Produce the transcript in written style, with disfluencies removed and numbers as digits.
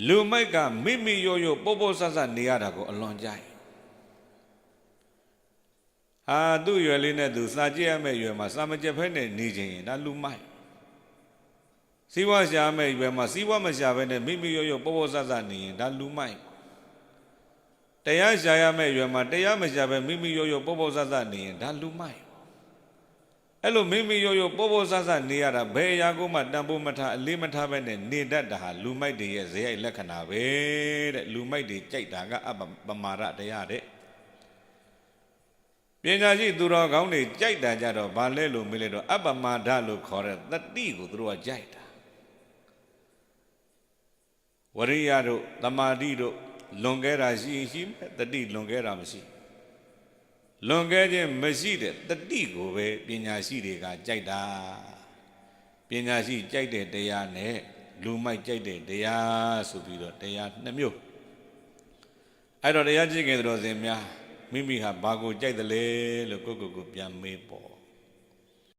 လူမိုက်ကမိမိရိုးရိုးပို့ပို့ဆဆနေရတာကိုအလွန်ကြိုက်ဟာသူ့ရွယ်လေးနဲ့သူစာကြည့်ရမယ့်ရွယ်မှာစာမကြက်ဖဲနဲ့နေခြင်းရင်ဒါလူမိုက်စီးပွားရှာမယ့်ရွယ်မှာစီးပွားမရှာဘဲနဲ့မိမိရိုးရိုးပို့ပို့ဆဆနေရင်ဒါလူမိုက်တရားရှာရမယ့်ရွယ်မှာတရားမရှာဘဲမိမိရိုးရိုးပို့ပို့ဆဆနေရင်ဒါလူမိုက်အဲ့လိုမိမိရိုးရိုးပို့ပို့ဆဆနေရတာဘယ်အရာကိုမှတန်ဖိုးမထားအလေးမထားပဲနဲ့နေတတ်တာဟာလူမိုက်တွေရဲ့ဇေယျလက္ခဏာပဲတဲ့လူမိုက်တွေကြိုက်တာကအပမာဒတရားတဲ့ပညာရှိသူတော်ကောင်းတွေကြိုက်တာကြတော့ဘာလဲလို့မေးလိုက်တော့အပမာဒလို့ခေါ်တဲ့တတိကိုသူတို့ကကြိုက်တာဝရိယတို့သမာဓိတို့လွန်ကဲတာရှိမဲ့တတိလွန်ကဲတာမရှိလွန်ကဲခြင်းမရှိတဲ့တတိကိုပဲပညာရှိတွေကကြိုက်တာပညာရှိကြိုက်တဲ့တရားနဲ့လူမိုက်ကြိုက်တဲ့တရားဆိုပြီးတော့တရားနှစ်မျိုးအဲ့တော့တရားကြည့်ခင်တော်စင်များမိမိဟာဘာကိုကြိုက်တယ်လဲလို့ကိုယ့်ကိုယ်ကိုပြန်မေးပေါ့